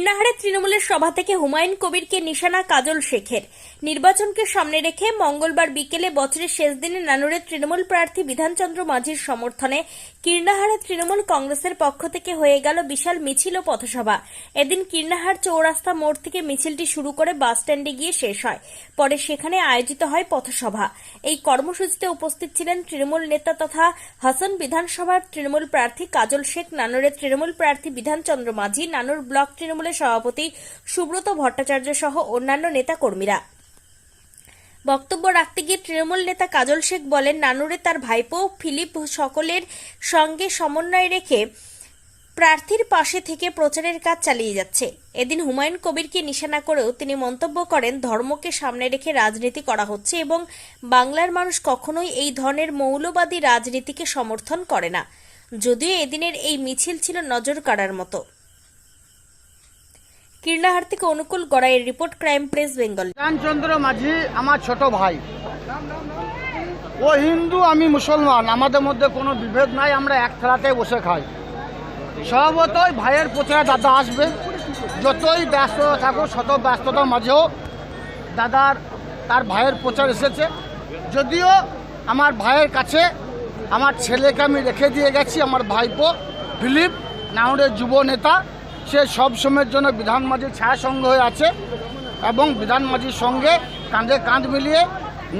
কীর্ণাহারে তৃণমূলের সভা থেকে হুমায়ুন কবিরকে নিশানা কাজল শেখের। নির্বাচনকে সামনে রেখে মঙ্গলবার বিকেলে বছরের শেষ দিনে নানুরের তৃণমূল প্রার্থী বিধানচন্দ্র মাঝির সমর্থনে কীর্ণাহারে তৃণমূল কংগ্রেসের পক্ষ থেকে হয়ে গেল বিশাল মিছিল ও পথসভা। এদিন কীর্ণাহার চৌরাস্তা মোড় থেকে মিছিলটি শুরু করে বাস স্ট্যান্ডে গিয়ে শেষ হয়। পরে সেখানে আয়োজিত হয় পথসভা। এই কর্মসূচিতে উপস্থিত ছিলেন তৃণমূল নেতা তথা হাসন বিধানসভার তৃণমূল প্রার্থী কাজল শেখ, নানুরের তৃণমূল প্রার্থী বিধানচন্দ্র মাঝি, নানুর ব্লক তৃণমূলের সভাপতি সুব্রত ভট্টাচার্য সহ অন্যান্য নেতা কর্মীরা। বক্তব্য রাখতে গিয়ে তৃণমূল নেতা কাজল শেখ বলেন, নানুরে তার ভাইপো ফিলিপ সকলের সঙ্গে সমন্বয় রেখে প্রার্থীর পাশে থেকে প্রচারের কাজ চালিয়ে যাচ্ছে। এদিন হুমায়ুন কবিরকে নিশানা করেও তিনি মন্তব্য করেন, ধর্মকে সামনে রেখে রাজনীতি করা হচ্ছে এবং বাংলার মানুষ কখনোই এই ধরনের মৌলবাদী রাজনীতিকে সমর্থন করে না। যদিও এদিনের এই মিছিল ছিল নজর কাড়ার মতো। কীর্ণাহার থেকে অনুকূল গড়াইয়ের report, crime press Bengal. Bidhanchandra Majhi আমার ছোট ভাই, ও হিন্দু আমি মুসলমান, আমাদের মধ্যে কোনো বিভেদ নাই, আমরা এক থালাতে বসে খাই। স্বভাবতই ভাইয়ের প্রচারে দাদা আসবে, যতই ব্যস্ততা থাকুক, শত ব্যস্ততার মাঝেও দাদার তার ভাইয়ের প্রচার এসেছে। যদিও আমার ভাইয়ের কাছে আমার ছেলেকে আমি রেখে দিয়ে গেছি, আমার ভাইপো ফিলিপ নানুরের যুব নেতা, সে সব সময়ের জন্য বিধান মাঝির ছায়াসঙ্গ হয়ে আছে এবং বিধান মাঝির সঙ্গে কাঁধে কাঁধ মিলিয়ে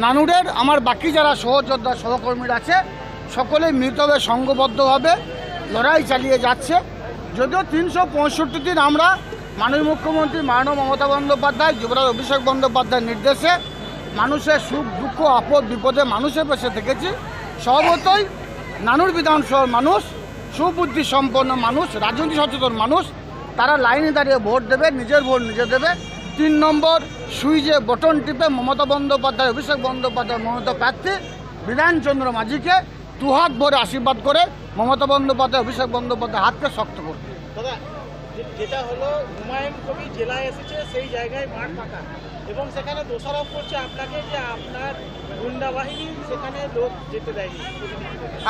নানুরের আমার বাকি যারা সহযোদ্ধা সহকর্মীরা আছে সকলেই মিলিতভাবে সংঘবদ্ধভাবে লড়াই চালিয়ে যাচ্ছে। যদিও 365 দিন আমরা মাননীয় মুখ্যমন্ত্রী মাননীয় মমতা বন্দ্যোপাধ্যায়, যুবরাজ অভিষেক বন্দ্যোপাধ্যায়ের নির্দেশে মানুষের সুখ দুঃখ আপদ বিপদে মানুষের পাশে থেকেছি। স্বভাবতই নানুর বিধানসভার মানুষ সুবুদ্ধি সম্পন্ন মানুষ, রাজনীতি সচেতন মানুষ, তারা লাইনে দাঁড়িয়ে ভোট দেবে, নিজের ভোট নিজে দেবে। 3 নম্বর সুইচে বটন টিপে মমতা বন্দ্যোপাধ্যায়, অভিষেক বন্দ্যোপাধ্যায় মনোনীত প্রার্থী বিধানচন্দ্র মাঝিকে দুহাত ভরে আশীর্বাদ করে মমতা বন্দ্যোপাধ্যায়, অভিষেক বন্দ্যোপাধ্যায় হাতকে শক্ত করবে। দাদা, যেটা হলো হুমায়ুন কবির জেলায় এসেছে, সেই জায়গায় মাঠ ফাঁকা এবং সেখানে দোষারোপ করছে আপনাকে যে আপনার গুন্ডা বাহিনী সেখানে লোক যেতে দেয়নি।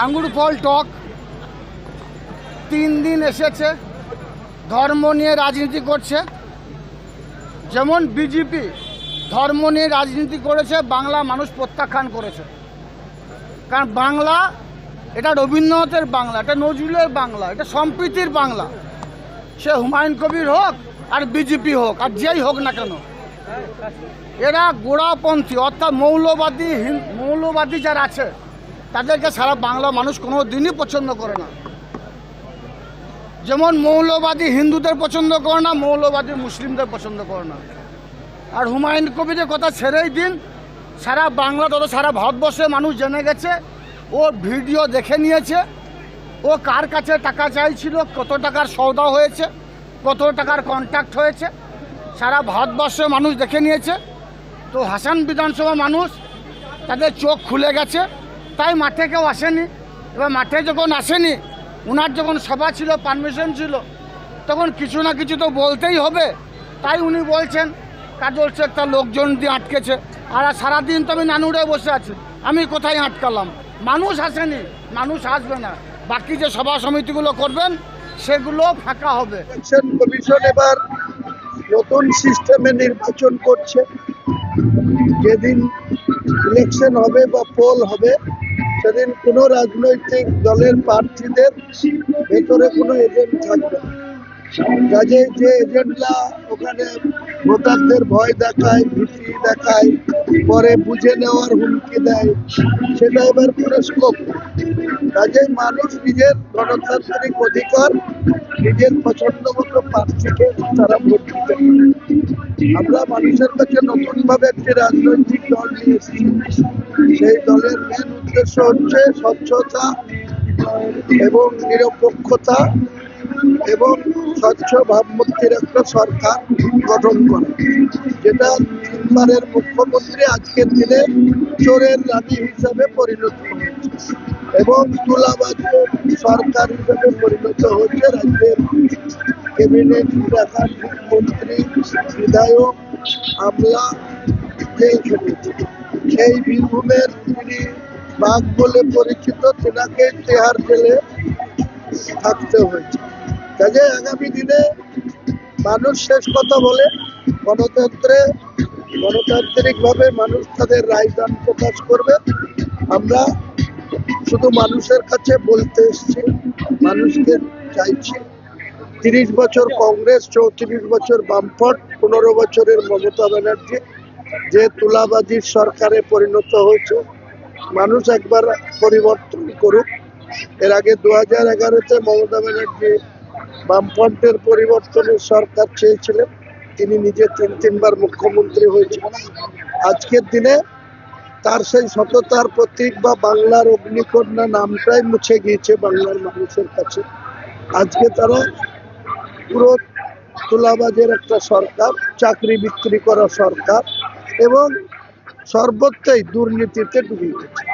আঙ্গুর ফল টক 3 দিন এসেছে, ধর্ম নিয়ে রাজনীতি করছে। যেমন বিজেপি ধর্ম নিয়ে রাজনীতি করেছে, বাংলা মানুষ প্রত্যাখ্যান করেছে। কারণ বাংলা এটা রবীন্দ্রনাথের বাংলা, এটা নজরুলের বাংলা, এটা সম্প্রীতির বাংলা। সে হুমায়ুন কবির হোক আর বিজেপি হোক আর যেই হোক না কেন, এরা গোড়াপন্থী অর্থাৎ মৌলবাদী যারা আছে তাদেরকে সারা বাংলা মানুষ কোনো দিনই পছন্দ করে না। যেমন মৌলবাদী হিন্দুদের পছন্দ করে না, মৌলবাদী মুসলিমদের পছন্দ করে না। আর হুমায়ুন কবিরের কথা ছেড়েই দিন, সারা বাংলা তথা সারা ভারতবর্ষে মানুষ জেনে গেছে, ও ভিডিও দেখে নিয়েছে, ও কার কাছে টাকা চাইছিল, কত টাকার সওদা হয়েছে, কত টাকার কন্ট্রাক্ট হয়েছে, সারা ভারতবর্ষের মানুষ দেখে নিয়েছে। তো হাসান বিধানসভা মানুষ তাদের চোখ খুলে গেছে, তাই মাঠে কেউ আসেনি। এবার মাঠে যখন আসেনি, ওনার যখন সভা ছিল, পারমিশন ছিল, তখন কিছু না কিছু তো বলতেই হবে। তাই উনি বলছেন কাজল শেখ তার লোকজন দিয়ে আটকেছে। আর সারাদিন তো আমি নানুরে বসে আছি, আমি কোথায় আটকালাম? মানুষ আসেনি, মানুষ আসবে না। বাকি যে সভা সমিতিগুলো করবেন সেগুলো ফাঁকা হবে। ইলেকশন কমিশন এবার নতুন সিস্টেমে নির্বাচন করছে। যেদিন ইলেকশন হবে বা পোল হবে, সেদিন কোনো রাজনৈতিক দলের প্রার্থীদের ভেতরে কোনো এজেন্ট থাকবে না। কাজে যে এজেন্টরা ওখানে ভোটারদের ভয় দেখায়, ভীতি দেখায়, পরে বুঝে নেওয়ার হুমকি দেয়, সেটা এবার কোনো স্কোপ। কাজে মানুষ নিজের গণতান্ত্রিক অধিকার, নিজের পছন্দ মতো প্রার্থীকে তারা ভোট দিতে পারে। আমরা মানুষের কাছে নতুনভাবে একটি রাজনৈতিক দল নিয়ে এসেছি। সেই দলের মেন উদ্দেশ্য হচ্ছে স্বচ্ছতা এবং নিরপেক্ষতা এবং স্বচ্ছ ভাবমূর্তির একটা সরকার গঠন করা, যেটা 3বারের মুখ্যমন্ত্রী আজকের দিনে চোরের রানী হিসাবে পরিণত হয়েছে এবং তুলাবাজের সরকার হিসাবে পরিণত হয়েছে। রাজ্যের ক্যাবিনেট, একাধিক মন্ত্রী, বিধায়ক, আমলা জেল খেটেছে। সেই বীরভূমের যিনি বাঘ বলে পরিচিত, তেনাকে তিহার জেলে থাকতে হয়েছে। কাজে আগামী দিনে মানুষ শেষ কথা বলে। গণতান্ত্রিকভাবে মানুষ তাদের রায়দান প্রকাশ করবে। আমরা শুধু মানুষের কাছে বলতে এসেছি, মানুষকে চাইছি 30 বছর কংগ্রেস, 34 বছর বামফ্রন্ট, 15 বছরের মমতা ব্যানার্জি যে তুলাবাজির সরকারে পরিণত হয়েছে, মানুষ একবার পরিবর্তন করুক। এর আগে 2011-তে মমতা ব্যানার্জি বামফ্রন্টের পরিবর্তনের সরকার চেয়েছিলেন, তিনি নিজে 3-3বার মুখ্যমন্ত্রী হয়েছিলেন। আজকের দিনে তার সেই সততার প্রতীক বা বাংলার অগ্নিকন্যা নামটাই মুছে গিয়েছে বাংলার মানুষের কাছে। আজকে তারা পুরো তোলাবাজের একটা সরকার, চাকরি বিক্রি করা সরকার এবং সর্বত্রই দুর্নীতিতে ডুবে গেছে।